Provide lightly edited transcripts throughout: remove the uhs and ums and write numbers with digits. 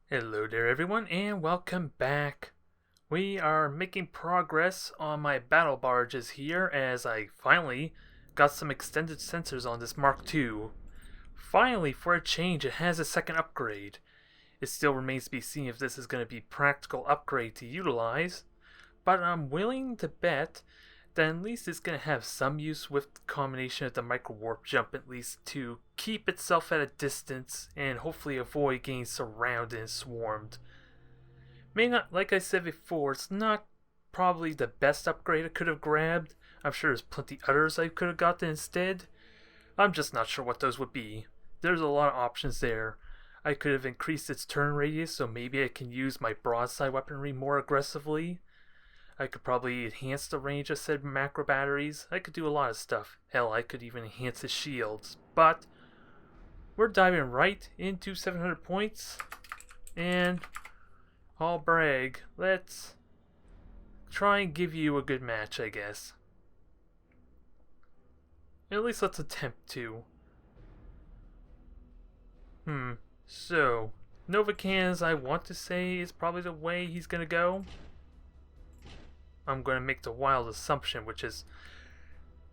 Hello there everyone and welcome back. We are making progress on my battle barges here as I finally got some extended sensors on this Mark II. Finally, for a change, it has a second upgrade. It still remains to be seen if this is going to be a practical upgrade to utilize, but I'm willing to bet that at least it's going to have some use with the combination of the micro warp jump, at least to keep itself at a distance and hopefully avoid getting surrounded and swarmed. May not, like I said before, it's not probably the best upgrade I could have grabbed. I'm sure there's plenty others I could have gotten instead. I'm just not sure what those would be. There's a lot of options there. I could have increased its turn radius so maybe I can use my broadside weaponry more aggressively. I could probably enhance the range of said macro batteries. I could do a lot of stuff. Hell, I could even enhance the shields. But we're diving right into 700 points. And I'll brag. Let's try and give you a good match, I guess. At least let's attempt to. So, Novacans, I want to say, is probably the way he's gonna go. I'm going to make the wild assumption, which is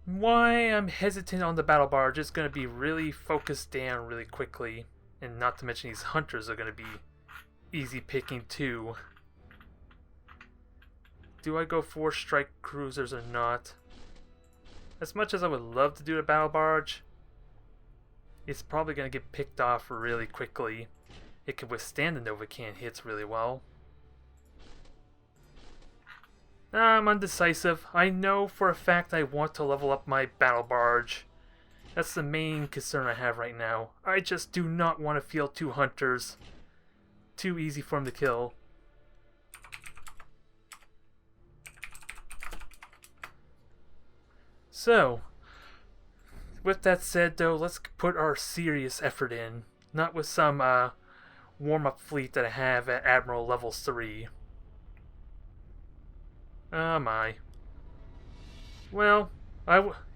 why I'm hesitant on the battle barge. It's going to be really focused down really quickly, and not to mention these hunters are going to be easy picking too. Do I go for strike cruisers or not? As much as I would love to do the battle barge, it's probably going to get picked off really quickly. It can withstand the Novacan hits really well. I'm undecisive. I know for a fact I want to level up my battle barge. That's the main concern I have right now. I just do not want to field two hunters. Too easy for them to kill. So, with that said though, let's put our serious effort in. Not with some warm-up fleet that I have at Admiral level 3. Oh my. Well,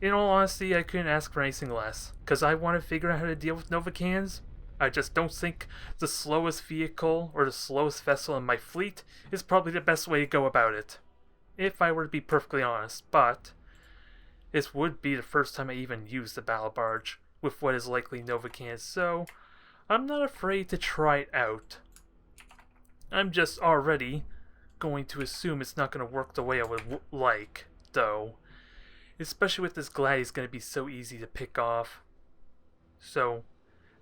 in all honesty, I couldn't ask for anything less. Because I want to figure out how to deal with Novacans. I just don't think the slowest vehicle or the slowest vessel in my fleet is probably the best way to go about it. If I were to be perfectly honest. But this would be the first time I even use the battle barge with what is likely Novacans. So I'm not afraid to try it out. I'm just already going to assume it's not going to work the way I would like, though. Especially with this glad he's going to be so easy to pick off. So,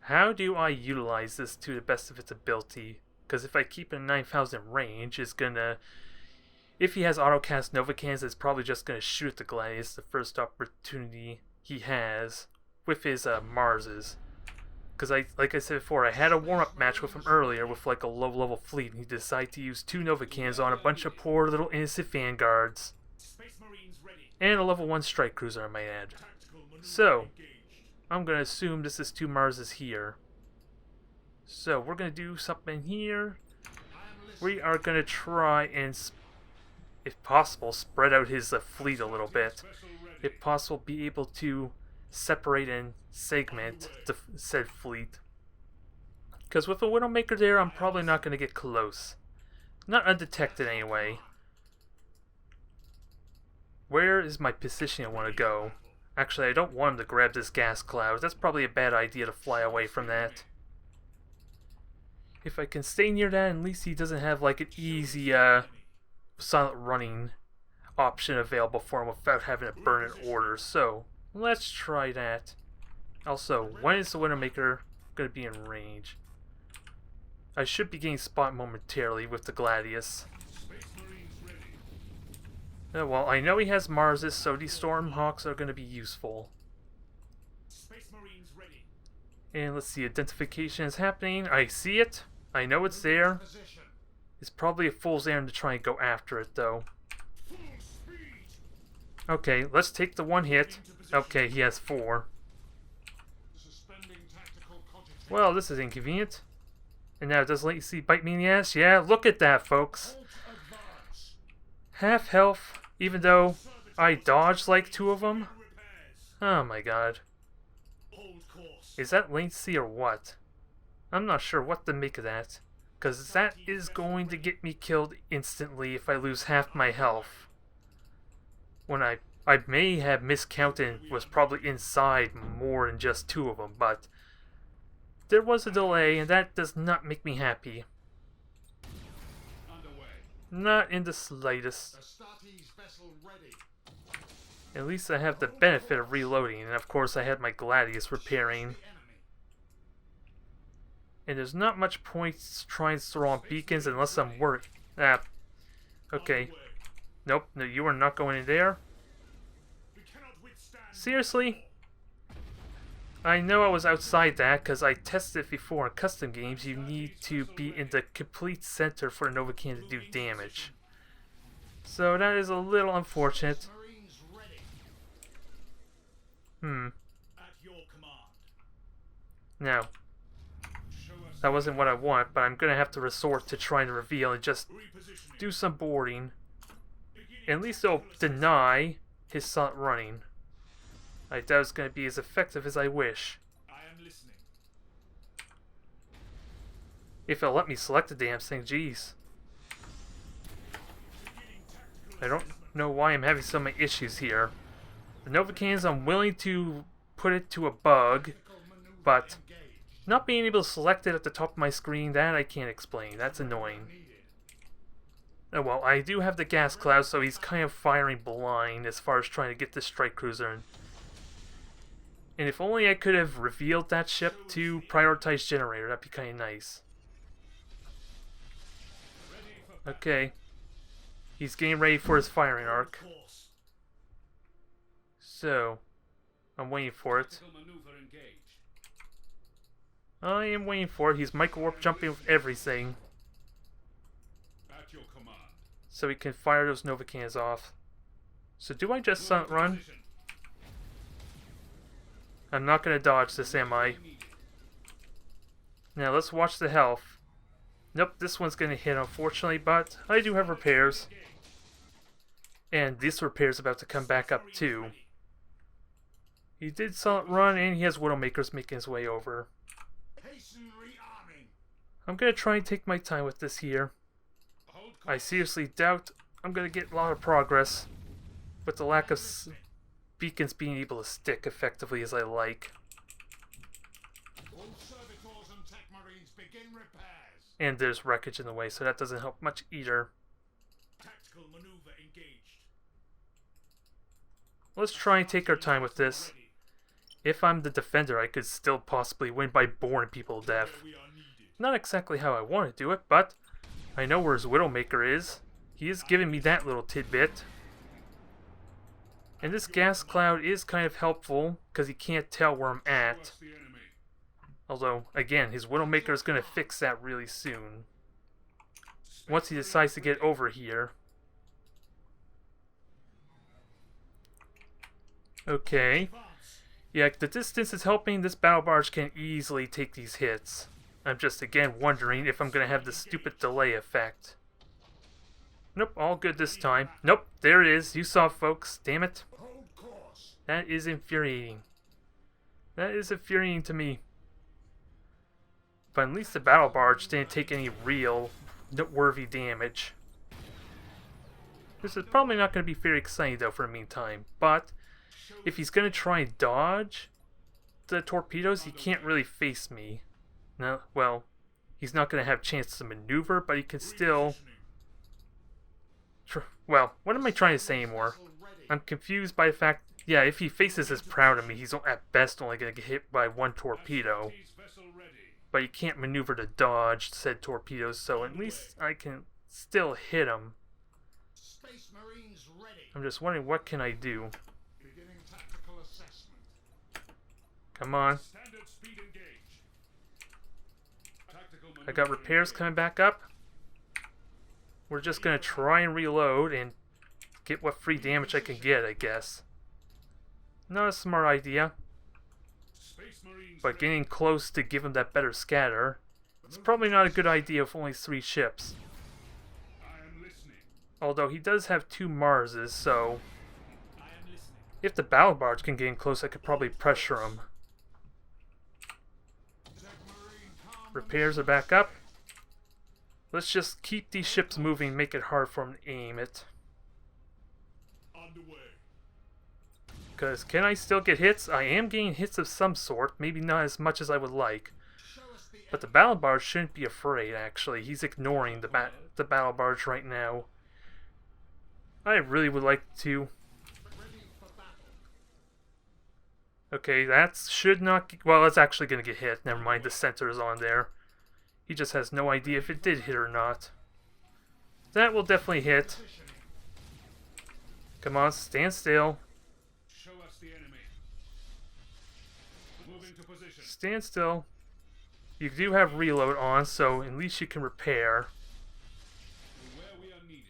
how do I utilize this to the best of its ability? Because if I keep it in 9,000 range, it's going to... If he has autocast Novacans, it's probably just going to shoot at the Gladius the first opportunity he has with his Marses. Because like I said before, I had a warm-up match with him earlier with like a low-level fleet, and he decided to use 2 Novacans on a bunch of poor little innocent vanguards. And a level 1 strike cruiser, I might add. So, I'm going to assume this is 2 Marses here. So, we're going to do something here. We are going to try and, if possible, spread out his fleet a little bit. If possible, be able to separate and segment the said fleet. Because with a Widowmaker there, I'm probably not going to get close. Not undetected anyway. Where is my position I want to go? Actually, I don't want him to grab this gas cloud. That's probably a bad idea to fly away from that. If I can stay near that, at least he doesn't have like an easy silent running option available for him without having to burn an order. So, let's try that. Also, when is the Widowmaker going to be in range? I should be getting spot momentarily with the Gladius. Well, I know he has Marses, so these Stormhawks are going to be useful. And let's see, identification is happening. I see it. I know it's there. It's probably a fool's errand to try and go after it, though. Okay, let's take the one hit. Okay, he has 4. Well, this is inconvenient. And now does latency bite me in the ass? Yeah, look at that, folks. Half health, even though I dodged like 2 of them. Oh my god. Is that latency or what? I'm not sure what to make of that. Because that is going to get me killed instantly if I lose half my health. When I may have miscounted and was probably inside more than just 2 of them, but there was a delay and that does not make me happy. Not in the slightest. At least I have the benefit of reloading, and of course I had my Gladius repairing. And there's not much point trying to throw on beacons unless I'm worried. Ah, okay. Nope, no, you are not going in there. Seriously? I know I was outside that because I tested it before in custom games. You need to be in the complete center for a Nova Can to do damage. So that is a little unfortunate. No. That wasn't what I want, but I'm going to have to resort to trying to reveal and just do some boarding. At least it'll deny his silent running. I doubt it's going to be as effective as I wish. If it'll let me select the damn thing, jeez. I don't know why I'm having so many issues here. The Novacans, I'm willing to put it to a bug, but not being able to select it at the top of my screen, that I can't explain. That's annoying. Oh well, I do have the gas cloud, so he's kind of firing blind as far as trying to get this strike cruiser in. And if only I could have revealed that ship to prioritize generator, that'd be kind of nice. Okay. He's getting ready for his firing arc. So, I'm waiting for it. I am waiting for it. He's micro-warp jumping with everything. So he can fire those Nova Cans off. So do I just run? I'm not going to dodge this, am I? Now let's watch the health. Nope, this one's going to hit unfortunately, but I do have repairs. And this repair's about to come back up too. He did silent run and he has Widowmakers making his way over. I'm going to try and take my time with this here. I seriously doubt I'm going to get a lot of progress with the lack of beacons being able to stick effectively as I like. And there's wreckage in the way, so that doesn't help much either. Let's try and take our time with this. If I'm the defender, I could still possibly win by boring people to death. Not exactly how I want to do it, but I know where his Widowmaker is. He is giving me that little tidbit. And this gas cloud is kind of helpful, because he can't tell where I'm at. Although, again, his Widowmaker is going to fix that really soon. Once he decides to get over here. Okay. Yeah, the distance is helping. This battle barge can easily take these hits. I'm just, again, wondering if I'm going to have this stupid delay effect. Nope, all good this time. Nope, there it is. You saw, folks. Damn it. That is infuriating. That is infuriating to me. But at least the battle barge didn't take any real noteworthy damage. This is probably not going to be very exciting, though, for the meantime. But if he's going to try and dodge the torpedoes, he can't really face me. No, well, he's not going to have a chance to maneuver, but he can still... Well, what am I trying to say anymore? I'm confused by the fact... Yeah, if he faces his prow of me, he's at best only going to get hit by one torpedo. But he can't maneuver to dodge said torpedoes, so at least I can still hit him. I'm just wondering, what can I do? Come on. I got repairs coming back up. We're just going to try and reload and get what free damage I can get, I guess. Not a smart idea. But getting close to give him that better scatter, it's probably not a good idea with only 3 ships. Although he does have 2 Marses, so if the battle barge can get in close, I could probably pressure him. Repairs are back up. Let's just keep these ships moving, make it hard for them to aim it. Because can I still get hits? I am getting hits of some sort, maybe not as much as I would like. But the battle barge shouldn't be afraid, actually. He's ignoring the battle barge right now. I really would like to... Okay, that should not... Well, it's actually going to get hit. Never mind, the center is on there. He just has no idea if it did hit or not. That will definitely hit. Come on, stand still. Show us the enemy. Move into position. Stand still. You do have reload on, so at least you can repair. Where we are needed.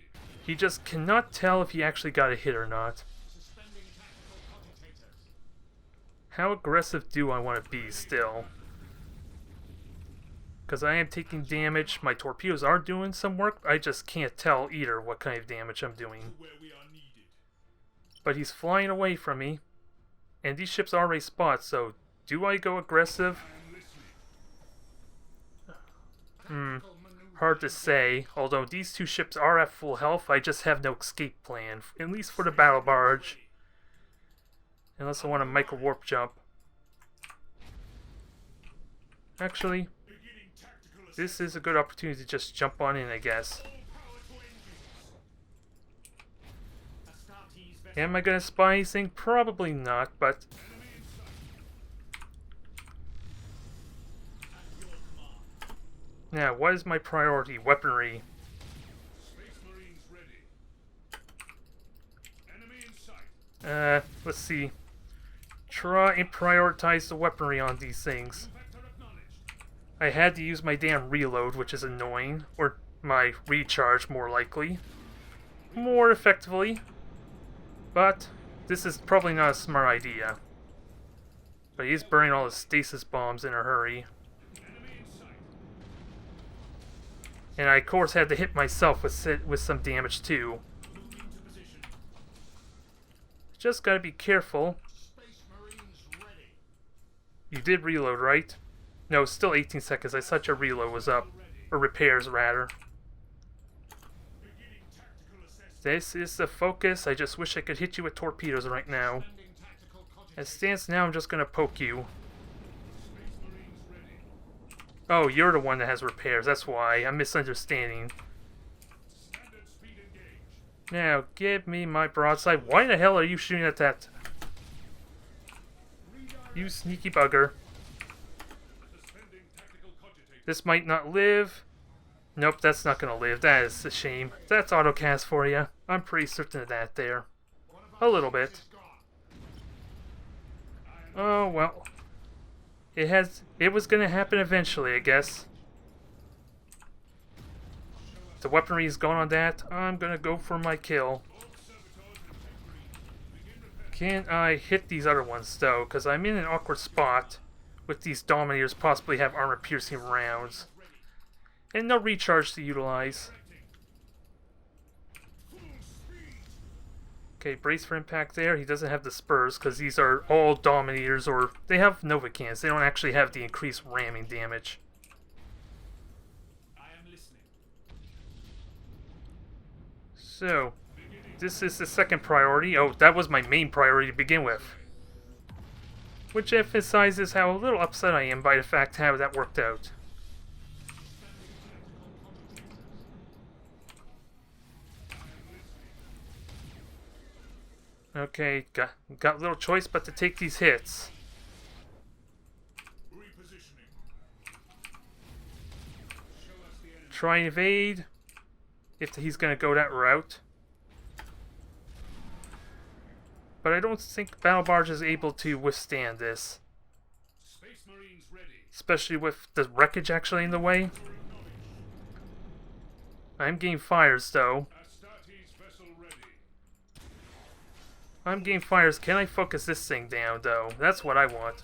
He just cannot tell if he actually got a hit or not. Suspending tactical cogitators. How aggressive do I want to be still? Because I am taking damage. My torpedoes are doing some work. I just can't tell either what kind of damage I'm doing. Where we are needed. But he's flying away from me. And these ships are already spot, so do I go aggressive? Hard to say. Although these two ships are at full health, I just have no escape plan. At least for the battle barge. Unless I want a micro warp jump. Actually, this is a good opportunity to just jump on in, I guess. Am I gonna spy anything? Probably not, but... Now, what is my priority? Weaponry. Let's see. Try and prioritize the weaponry on these things. I had to use my damn reload, which is annoying. Or my recharge, more likely. More effectively. But this is probably not a smart idea. But he's burning all his stasis bombs in a hurry. And I, of course, had to hit myself with some damage, too. Just gotta be careful. You did reload, right? No, it's still 18 seconds. I thought your reload was up. Or repairs, rather. This is the focus. I just wish I could hit you with torpedoes right now. As it stands now, I'm just gonna poke you. Oh, you're the one that has repairs. That's why. I'm misunderstanding. Now, give me my broadside. Why the hell are you shooting at that? You sneaky bugger. This might not live. Nope, that's not gonna live. That is a shame. That's autocast for you. I'm pretty certain of that there. A little bit. Oh, well. It was gonna happen eventually, I guess. The weaponry is gone on that. I'm gonna go for my kill. Can I hit these other ones, though? Because I'm in an awkward spot with these Dominators possibly have armor-piercing rounds. And no recharge to utilize. Okay, brace for impact there. He doesn't have the spurs because these are all Dominators, or they have Nova cans. They don't actually have the increased ramming damage. So, this is the second priority. Oh, that was my main priority to begin with. Which emphasizes how a little upset I am by the fact how that worked out. Okay, got little choice but to take these hits. Try and evade if he's going to go that route. But I don't think Battle Barge is able to withstand this. Especially with the wreckage actually in the way. I'm getting fires though. I'm getting fires. Can I focus this thing down though? That's what I want.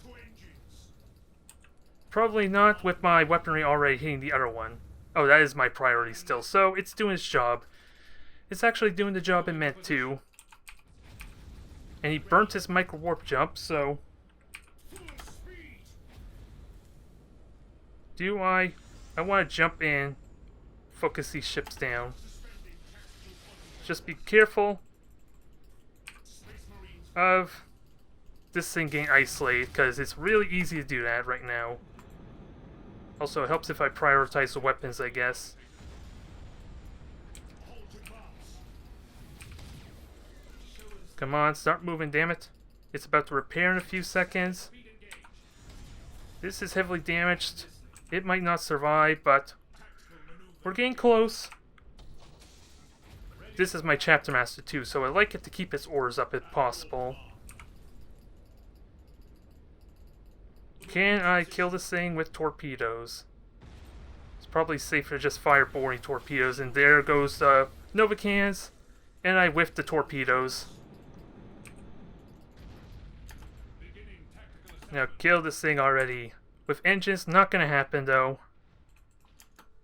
Probably not with my weaponry already hitting the other one. Oh, that is my priority still. So it's doing its job. It's actually doing the job it meant to. And he burnt his micro warp jump, so... I want to jump in focus these ships down. Just be careful of this thing getting isolated, because it's really easy to do that right now. Also, it helps if I prioritize the weapons, I guess. Come on, start moving, damn it. It's about to repair in a few seconds. This is heavily damaged. It might not survive, but we're getting close. This is my chapter master too, so I like it to keep its orders up if possible. Can I kill this thing with torpedoes? It's probably safer to just fire boring torpedoes, and there goes the Nova cans, and I whiffed the torpedoes. Now kill this thing already. With engines, not gonna happen though.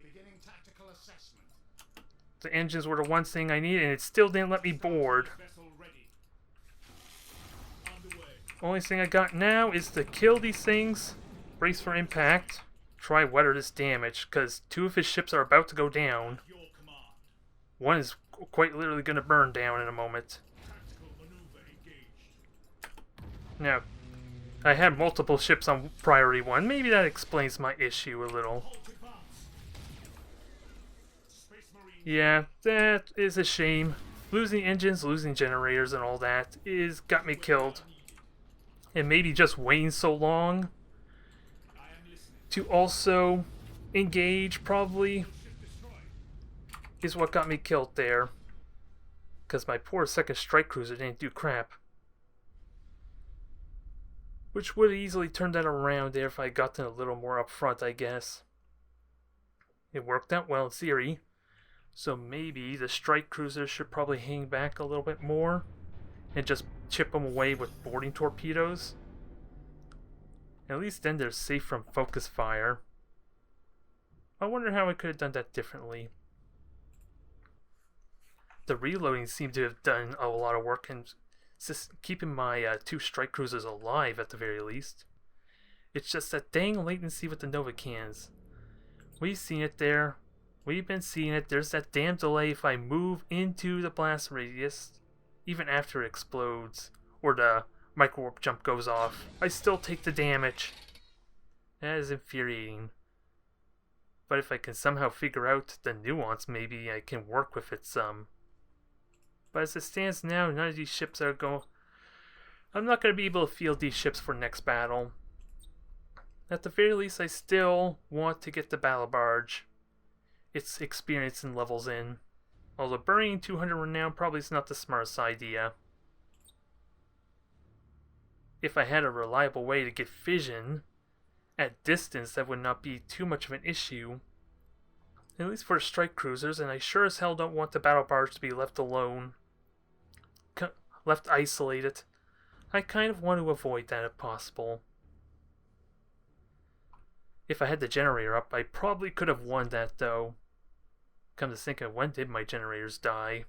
Beginning tactical assessment. The engines were the one thing I needed, and it still didn't let me board. Vessel ready. Underway. Only thing I got now is to kill these things, brace for impact, try weather this damage, because 2 of his ships are about to go down. Your command. 1 is quite literally gonna burn down in a moment. Tactical maneuver engaged. Now, I had multiple ships on priority 1. Maybe that explains my issue a little. Halt advance. Space Marine. Yeah, that is a shame. Losing engines, losing generators, and all that is got me killed. And maybe just waiting so long I am listening. to also engage probably Ship destroyed. is what got me killed there. Because my poor second strike cruiser didn't do crap. Which would have easily turned that around there if I had gotten a little more up front, I guess. It worked out well in theory. So maybe the strike cruisers should probably hang back a little bit more and just chip them away with boarding torpedoes. At least then they're safe from focus fire. I wonder how I could have done that differently. The reloading seemed to have done a lot of work and keeping my 2 strike cruisers alive at the very least. It's just that dang latency with the Nova cans. We've seen it there. We've been seeing it. There's that damn delay if I move into the blast radius, even after it explodes, or the micro-warp jump goes off. I still take the damage. That is infuriating. But if I can somehow figure out the nuance, maybe I can work with it some. But as it stands now, none of these ships are going... I'm not going to be able to field these ships for next battle. At the very least, I still want to get the Battlebarge its experience and levels in. Although burying 200 renown probably is not the smartest idea. If I had a reliable way to get fission at distance, that would not be too much of an issue. At least for strike cruisers, and I sure as hell don't want the Battlebarge to be left alone. Left isolated. I kind of want to avoid that if possible. If I had the generator up, I probably could have won that though. Come to think of, when did my generators die?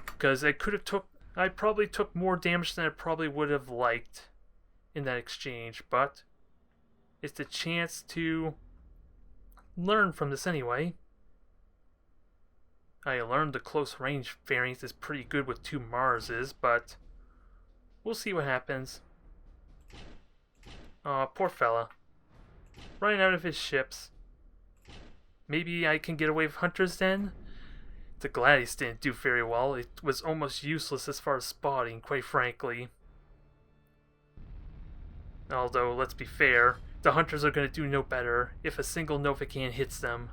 Because I probably took more damage than I probably would have liked in that exchange, but it's a chance to learn from this anyway. I learned the close range variant is pretty good with 2 Marses, but we'll see what happens. Aw, poor fella. Running out of his ships. Maybe I can get away with hunters then? The Gladius didn't do very well. It was almost useless as far as spotting, quite frankly. Although, let's be fair, the hunters are going to do no better if a single Nova can hits them.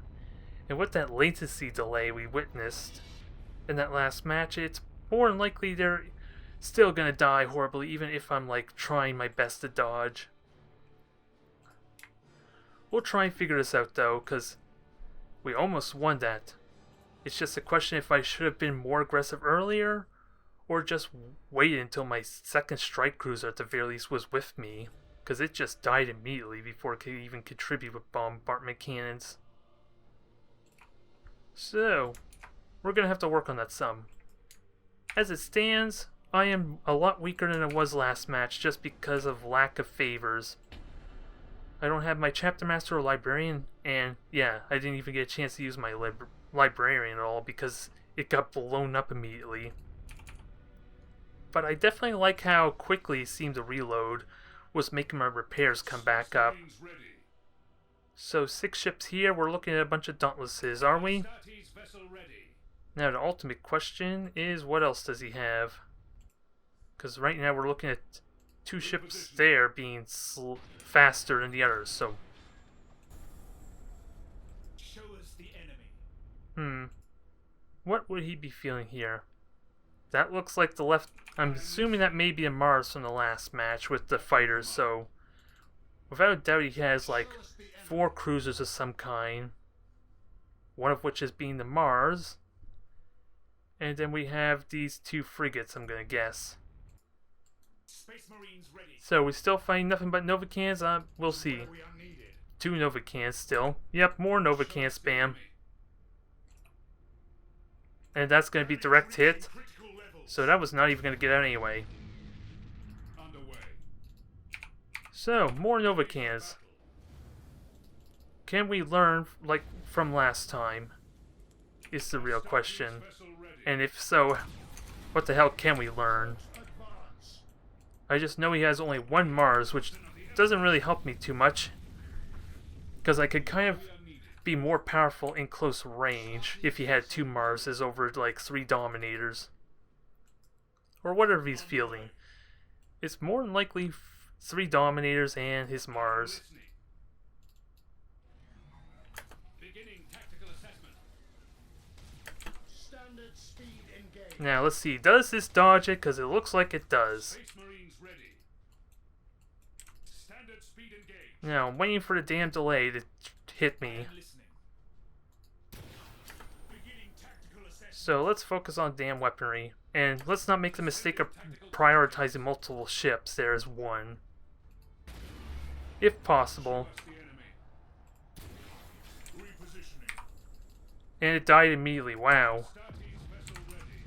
And with that latency delay we witnessed in that last match, it's more than likely they're still going to die horribly, even if I'm like trying my best to dodge. We'll try and figure this out though, because we almost won that. It's just a question if I should have been more aggressive earlier, or just waited until my second strike cruiser at the very least was with me, because it just died immediately before it could even contribute with bombardment cannons. So, we're going to have to work on that some. As it stands, I am a lot weaker than I was last match just because of lack of favors. I don't have my chapter master or librarian, and yeah, I didn't even get a chance to use my librarian at all because it got blown up immediately. But I definitely like how quickly it seemed to reload, was making my repairs come back up. So 6 ships here, we're looking at a bunch of dauntlesses, are we? Now the ultimate question is, what else does he have? Because right now we're looking at 2 ships there being faster than the others, so... Show us the enemy. What would he be feeling here? That looks like the left... I'm assuming that may be a Mars from the last match with the fighters, so... Without a doubt he has like 4 cruisers of some kind. One of which is being the Mars. And then we have these 2 frigates, I'm gonna guess. Space Marines ready. So we still find nothing but Novacans? We'll see. 2 Novacans still. Yep, more Novacan spam. And that's gonna be direct hit. So that was not even going to get out anyway. So, more Novacans. Can we learn, like, from last time? Is the real question. And if so, what the hell can we learn? I just know he has only 1 Mars, which doesn't really help me too much. Because I could kind of be more powerful in close range if he had 2 Marses over, like, 3 Dominators. Or whatever he's fielding. It's more than likely 3 Dominators and his Mars. Beginning tactical assessment. Standard speed engaged. Now let's see, does this dodge it? Because it looks like it does. Space Marines ready. Standard speed engaged. Now I'm waiting for the damn delay to hit me. I'm listening. Beginning tactical assessment. So let's focus on damn weaponry. And let's not make the mistake of prioritizing multiple ships there as one. If possible. Show us the enemy. Repositioning. And it died immediately, wow. Astartes vessel ready.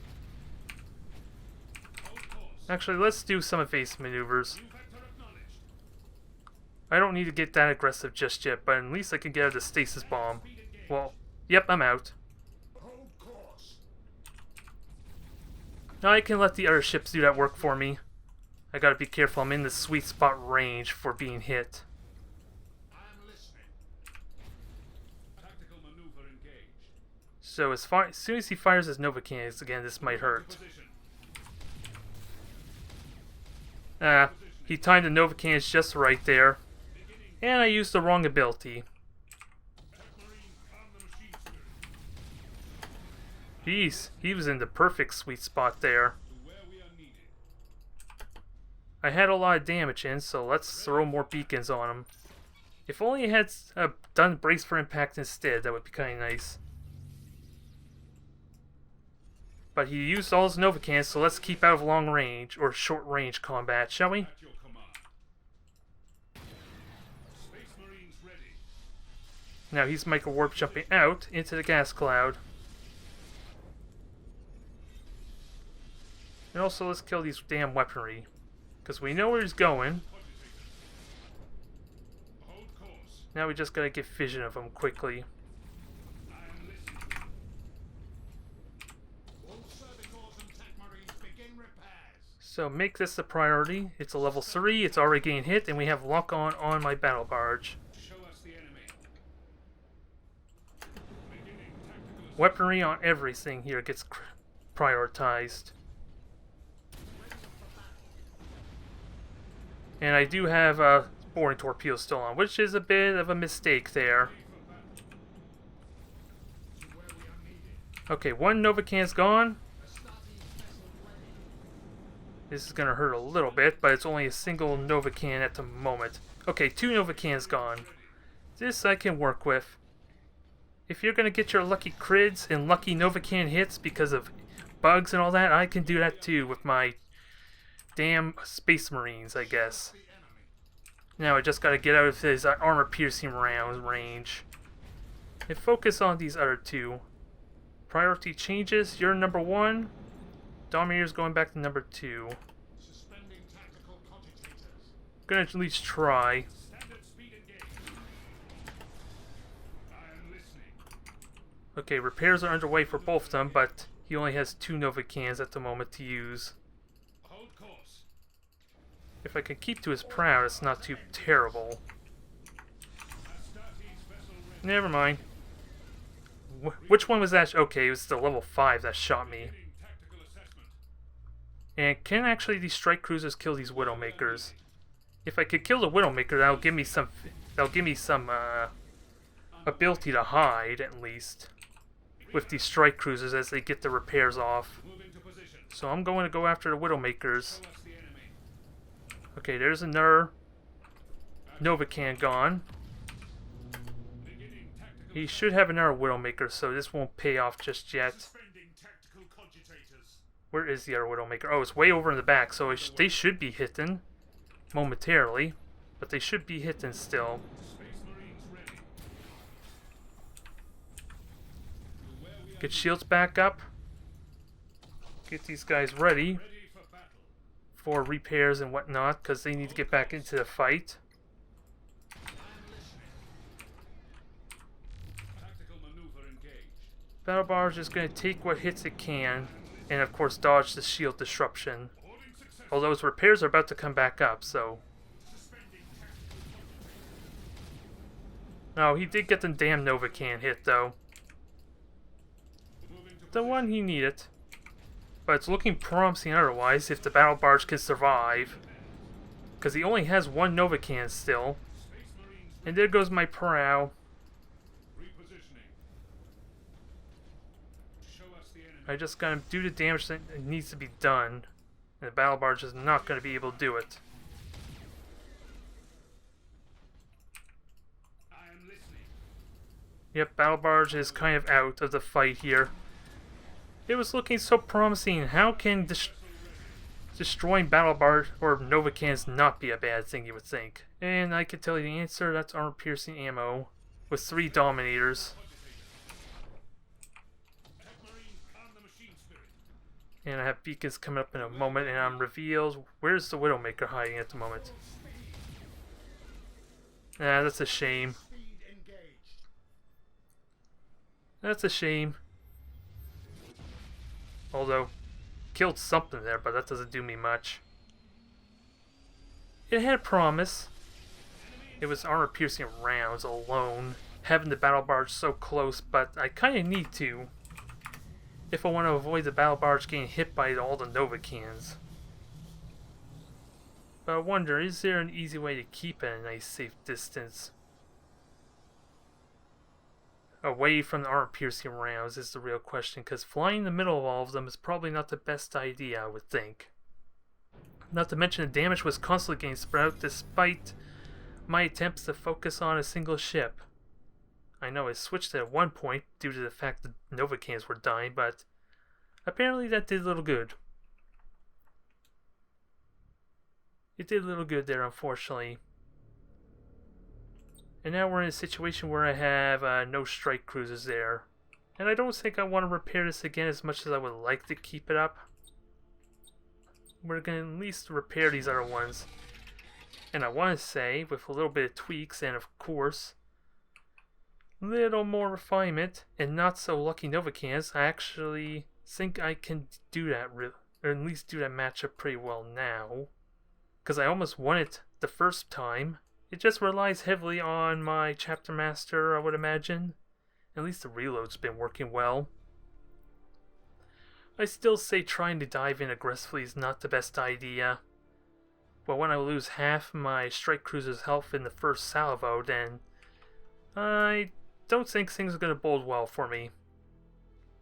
Hold course. Actually, let's do some evasive maneuvers. New vector acknowledged. I don't need to get that aggressive just yet, but at least I can get out of the stasis bomb. Well, yep, I'm out. Hold course. Now I can let the other ships do that work for me. I gotta be careful, I'm in the sweet spot range for being hit. I am listening. Tactical maneuver engaged. So as soon as he fires his Nova cannons again, this might hurt. Position. He timed the Nova cannons just right there. And I used the wrong ability. Marine, calm the machine spirit. Jeez, he was in the perfect sweet spot there. To where we are needed. I had a lot of damage in, so let's throw more beacons on him. If only he had done brace for impact instead, that would be kind of nice. But he used all his Nova cannons, so let's keep out of long range, or short range combat, shall we? At your command. Space Marines ready. Now he's micro warp jumping out into the gas cloud. And also let's kill these damn weaponry. Because we know where he's going. Hold course. Now we just gotta get vision of him quickly. I am listening. All Cervicors and Tech Marines begin repairs. So make this a priority. It's a level 3, it's already getting hit, and we have lock on my battle barge. Show us the enemy. Beginning tactical Weaponry on everything here gets prioritized. And I do have a boring torpedo still on, which is a bit of a mistake there. To where we are needed. Okay, one Novacan's gone. Astartes vessel ready. This is gonna hurt a little bit, but it's only a single Novacan at the moment. Okay, 2 Novacans gone. This I can work with. If you're gonna get your lucky crids and lucky Novacan hits because of bugs and all that, I can do that too with my damn Space Marines, I guess. The enemy. Now I just gotta get out of his armor-piercing round range. And focus on these other 2. Priority changes, you're number 1. Dominator's going back to number 2. Suspending tactical cogitators. Gonna at least try. standard speed engaged. Okay, repairs are underway for both of them, but he only has 2 Nova cans at the moment to use. Hold course. If I can keep to his prow, it's not too terrible. Astartes vessel ready. Never mind. Which one was that? Okay, it was the level 5 that shot me. Beginning tactical assessment. And can actually these strike cruisers kill these Widowmakers? If I could kill the Widowmaker, that'll give me some. That'll give me some ability to hide at least with these strike cruisers as they get the repairs off. Moving to position. So I'm going to go after the Widowmakers. Show us the enemy. Okay, there's another Novacan gone. Beginning tactical. He should have another Widowmaker, so this won't pay off just yet. Suspending tactical cogitators. Where is the other Widowmaker? Oh, it's way over in the back, so they should be hitting momentarily, but they should be hitting still. Space Marines ready. To where we are. Get shields back up. Get these guys ready Ready for battle. for repairs and whatnot, because they need to get back into the fight. Tactical maneuver engaged. Battlebarge is going to take what hits it can, and of course dodge the shield disruption. Holding success. Although his repairs are about to come back up, so... Suspending tactical cogitators. No, he did get the damn Novacan hit, though. Moving to The one he needed. But it's looking promising otherwise if the Battlebarge can survive. Because he only has 1 Novacan still. Space Marines And there goes my prow. repositioning. Show us the enemy. I just gotta do the damage that needs to be done. And the Battlebarge is not going to be able to do it. I am listening. Yep, Battlebarge is kind of out of the fight here. It was looking so promising. How can destroying Battlebarge or Novacans not be a bad thing, you would think? And I can tell you the answer, that's armor-piercing ammo with 3 Dominators. Ahead Marines on the machine spirit. And I have beacons coming up in a moment, and I'm revealed. Where's the Widowmaker hiding at the moment? Ah, that's a shame. Speed engaged. That's a shame. Although, killed something there, but that doesn't do me much. It had promise. It was armor-piercing rounds alone. Having the Battlebarge so close, but I kind of need to. If I want to avoid the Battlebarge getting hit by all the Novacans. But I wonder, is there an easy way to keep it at a nice safe distance? Away from the armor-piercing rounds is the real question, because flying in the middle of all of them is probably not the best idea, I would think. Not to mention the damage was constantly getting spread out despite my attempts to focus on a single ship. I know I switched it at one point due to the fact that Novacans were dying, but apparently that did a little good. It did a little good there, unfortunately. And now we're in a situation where I have no strike cruisers there. And I don't think I want to repair this again as much as I would like to keep it up. We're going to at least repair these other ones. And I want to say, with a little bit of tweaks and of course, a little more refinement and not so lucky Novacans, I actually think I can do that, or at least do that matchup pretty well now. Because I almost won it the first time. It just relies heavily on my chapter master, I would imagine. At least the reload's been working well. I still say trying to dive in aggressively is not the best idea. But when I lose half my strike cruiser's health in the first salvo, then I don't think things are going to bode well for me.